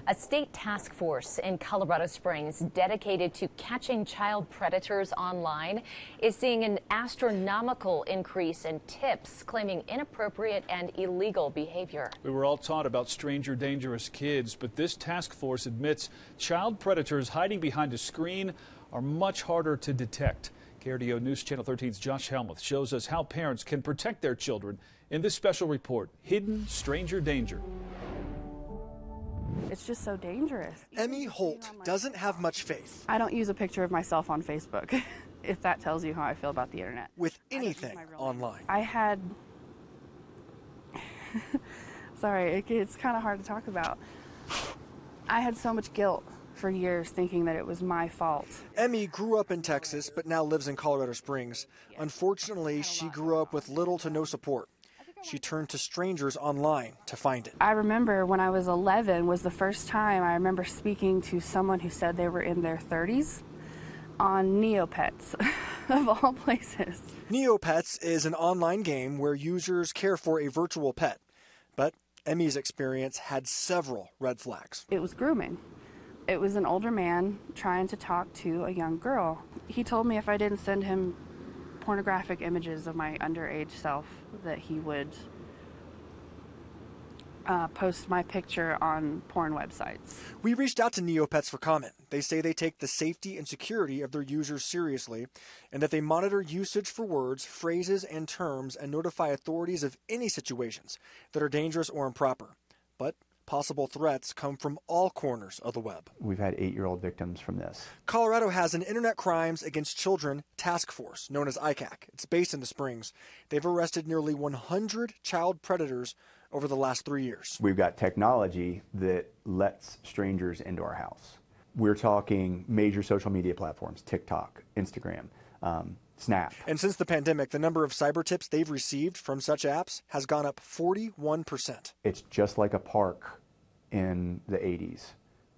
A state task force in Colorado Springs dedicated to catching child predators online is seeing an astronomical increase in tips claiming inappropriate and illegal behavior. We were all taught about stranger dangerous kids, but this task force admits child predators hiding behind a screen are much harder to detect. KRDO News Channel 13's Josh Helmuth shows us how parents can protect their children in this special report, Hidden Stranger Danger. It's just so dangerous. Emmy Holt doesn't have much faith. I don't use a picture of myself on Facebook, if that tells you how I feel about the internet. With anything online. I had, sorry, it's kind of hard to talk about. I had so much guilt for years thinking that it was my fault. Emmy grew up in Texas, but now lives in Colorado Springs. Unfortunately, she grew up with little to no support. She turned to strangers online to find it. I remember when I was 11 was the first time I remember speaking to someone who said they were in their 30s on Neopets, of all places. Neopets is an online game where users care for a virtual pet. But Emmy's experience had several red flags. It was grooming. It was an older man trying to talk to a young girl. He told me if I didn't send him pornographic images of my underage self that he would post my picture on porn websites. We reached out to Neopets for comment. They say they take the safety and security of their users seriously and that they monitor usage for words, phrases, and terms and notify authorities of any situations that are dangerous or improper. But possible threats come from all corners of the web. We've had 8-year-old victims from this. Colorado has an Internet Crimes Against Children task force known as ICAC. It's based in the Springs. They've arrested nearly 100 child predators over the last 3 years. We've got technology that lets strangers into our house. We're talking major social media platforms, TikTok, Instagram, Snap. And since the pandemic, the number of cyber tips they've received from such apps has gone up 41%. It's just like a park in the 80s.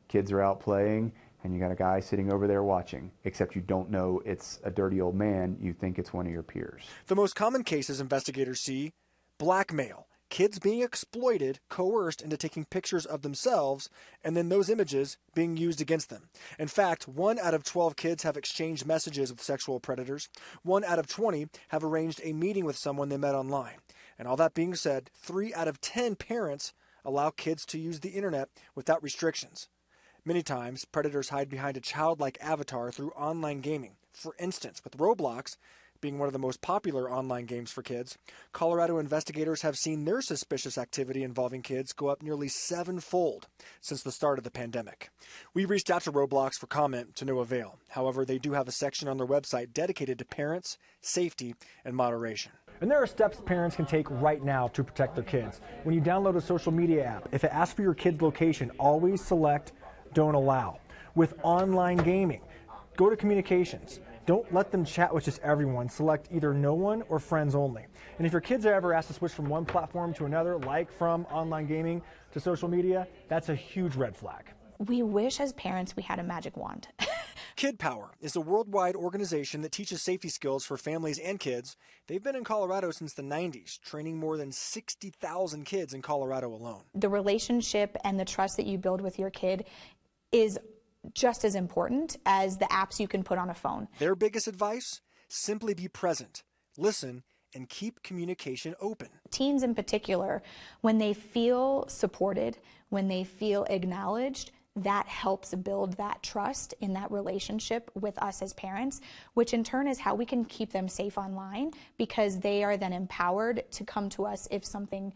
Kids are out playing and you got a guy sitting over there watching, except you don't know it's a dirty old man, you think it's one of your peers. The most common cases investigators see: blackmail, kids being exploited, coerced into taking pictures of themselves, and then those images being used against them. In fact, 1 out of 12 kids have exchanged messages with sexual predators. 1 out of 20 have arranged a meeting with someone they met online. And all that being said, 3 out of 10 parents allow kids to use the internet without restrictions. Many times, predators hide behind a childlike avatar through online gaming. For instance, with Roblox being one of the most popular online games for kids, Colorado investigators have seen their suspicious activity involving kids go up nearly 7-fold since the start of the pandemic. We reached out to Roblox for comment to no avail. However, they do have a section on their website dedicated to parents, safety, and moderation. And there are steps parents can take right now to protect their kids. When you download a social media app, if it asks for your kid's location, always select Don't Allow. With online gaming, go to Communications. Don't let them chat with just everyone. Select either No One or Friends Only. And if your kids are ever asked to switch from one platform to another, like from online gaming to social media, that's a huge red flag. We wish as parents we had a magic wand. Kid Power is a worldwide organization that teaches safety skills for families and kids. They've been in Colorado since the 90s, training more than 60,000 kids in Colorado alone. The relationship and the trust that you build with your kid is just as important as the apps you can put on a phone. Their biggest advice? Simply be present, listen, and keep communication open. Teens in particular, when they feel supported, when they feel acknowledged, that helps build that trust in that relationship with us as parents, which in turn is how we can keep them safe online, because they are then empowered to come to us if something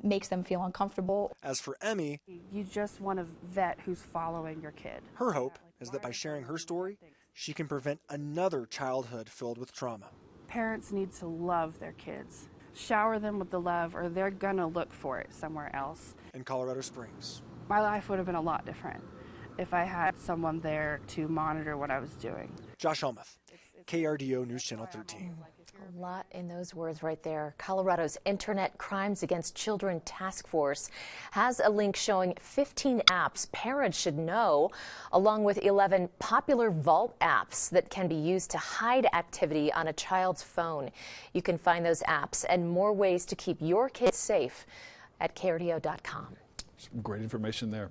makes them feel uncomfortable. As for Emmy, you just want to vet who's following your kid. Her hope is that by sharing her story, she can prevent another childhood filled with trauma. Parents need to love their kids. Shower them with the love, or they're gonna look for it somewhere else. In Colorado Springs, my life would have been a lot different if I had someone there to monitor what I was doing. Josh Helmuth, KRDO News Channel 13. A lot in those words right there. Colorado's Internet Crimes Against Children Task Force has a link showing 15 apps parents should know, along with 11 popular vault apps that can be used to hide activity on a child's phone. You can find those apps and more ways to keep your kids safe at KRDO.com. Some great information there.